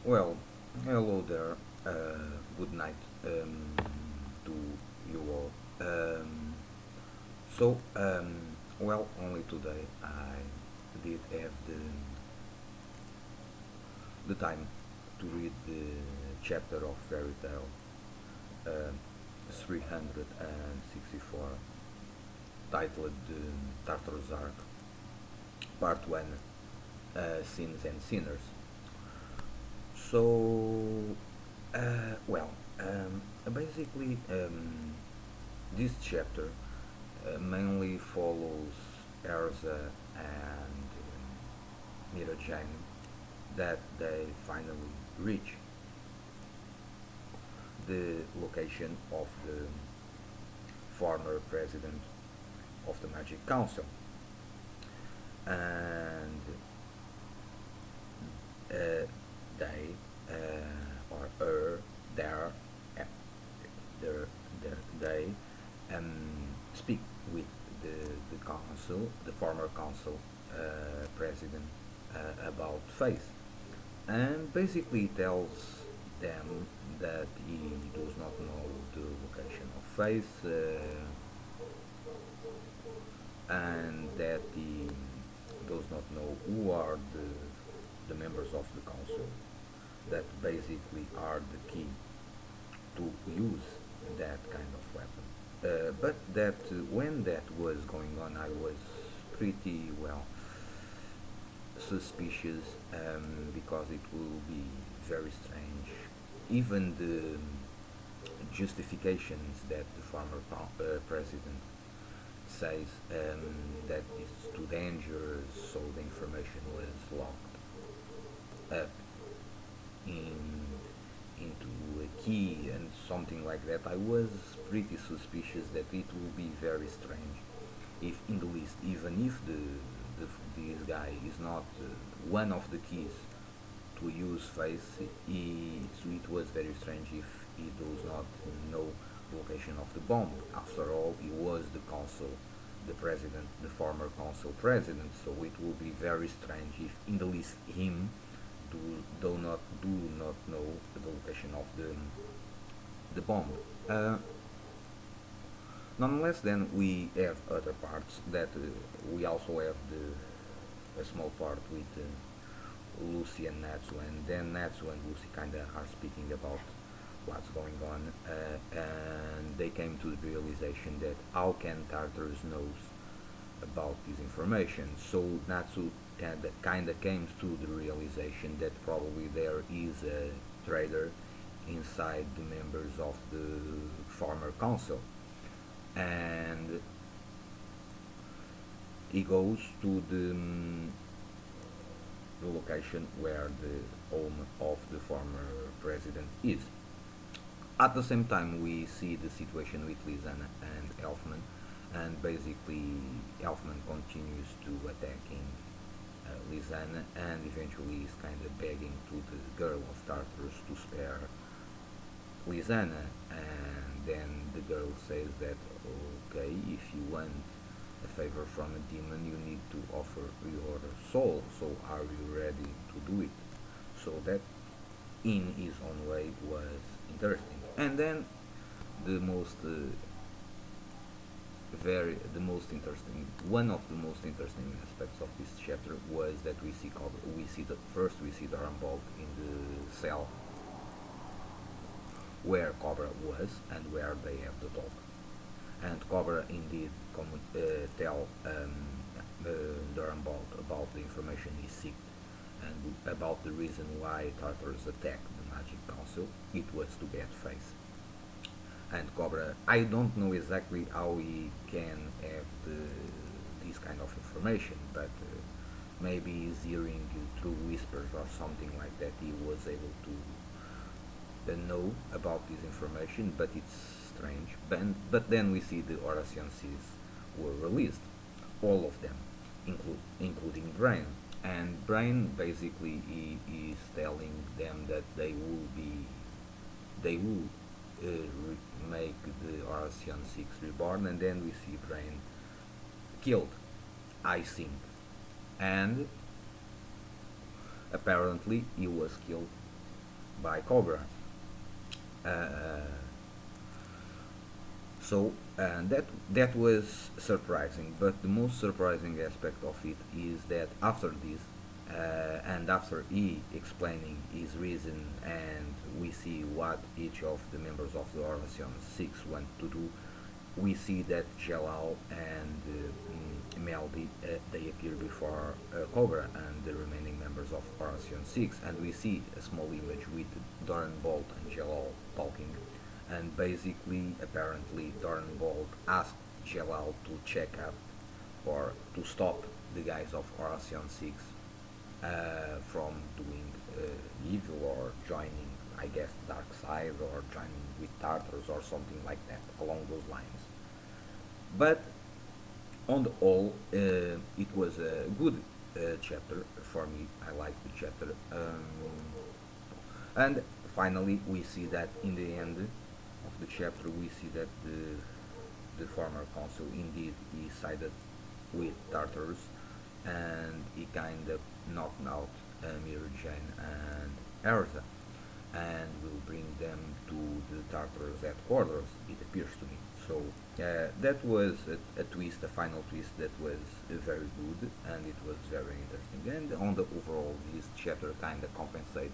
Well, hello there. Good night to you all. Only today I did have the time to read the chapter of Fairy Tale uh, 364, titled Tartarus Arc, Part 1, Sins and Sinners. So, basically, this chapter mainly follows Erza and Mirajan that they finally reach the location of the former president of the Magic Council, and uh, they or her there uh, their, they speak with the council, the former council president, about faith, and basically tells them that he does not know the location of faith, and that he does not know who are the members of the council that basically are the key to use that kind of weapon. But that when that was going on, I was pretty well suspicious, because it will be very strange. Even the justifications that the former president says, that it's too dangerous, so the information was locked up in into a key and something like that. I was pretty suspicious that it will be very strange, if in the least, even if the this guy is not one of the keys to use face, so it was very strange if he does not know the location of the bomb. After all, he was the council, the president, the former council president, so it will be very strange if in the least him do not know the location of the bomb. Uh, Nonetheless, then we have other parts that we also have a small part with Lucy and Natsu, and then Natsu and Lucy kind of are speaking about what's going on, and they came to the realization that how can Tartarus knows about this information. So Natsu kinda came to the realization that probably there is a traitor inside the members of the former council, and he goes to the location where the home of the former president is. At the same time, we see the situation with Lizana and Elfman, and basically Elfman continues to attacking Lizana, and eventually is kind of begging to the girl of Tartarus to spare Lizana, and then the girl says that okay, if you want a favor from a demon, you need to offer your soul. So are you ready to do it? So that, in his own way, was interesting. And then the most the most interesting one of the most interesting aspects of this chapter was that we see the first we see Darambald in the cell where Cobra was and where they have the talk. And Cobra indeed tell Durambald about the information he seeked and about the reason why Tartarus attacked the Magic Council. It was to get face. And Cobra, I don't know exactly how he can have this kind of information, but maybe he's hearing through whispers or something like that. He was able to know about this information, but it's strange. But then we see the Oraciones were released, all of them, including Brain. And Brain basically is telling them that they will make the Oracion 6 reborn, and then we see Brain killed, I think. And apparently he was killed by Cobra. Uh, that was surprising, but the most surprising aspect of it is that after this, and after he explaining his reason, and we see what each of the members of the Horation 6 want to do, we see that Jalal and Melody they appear before Cobra and the remaining members of Horation 6, and we see a small image with Doran Bolt and Jalal talking, and basically, apparently, Doran Bolt asked Jalal to check up or to stop the guys of Horation 6 from doing evil or joining, I guess, dark side or joining with Tartars or something like that along those lines. But on the whole, it was a good chapter for me. I liked the chapter, and finally we see that in the end of the chapter we see that the former consul indeed he sided with Tartars, and he kind of knocked out Mirjane and Erza, and will bring them to the Tartars headquarters, it appears to me. So that was a twist, a final twist that was very good, and it was very interesting. And on the overall, this chapter kind of compensates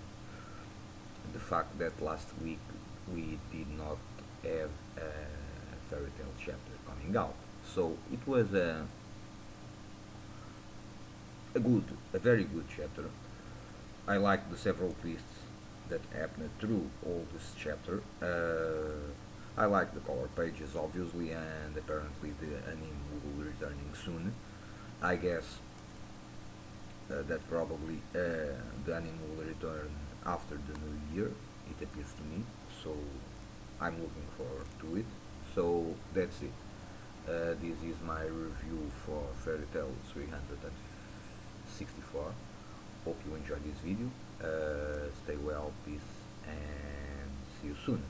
the fact that last week we did not have a fairy tale chapter coming out. So it was a very good chapter. I liked the several twists that happened through all this chapter. I like the color pages, obviously, and apparently the anime will be returning soon. I guess that probably the anime will return after the new year, it appears to me. So I'm looking forward to it. So that's it. This is my review for Fairy Tail 364. Hope you enjoyed this video. Stay well, peace, and see you soon.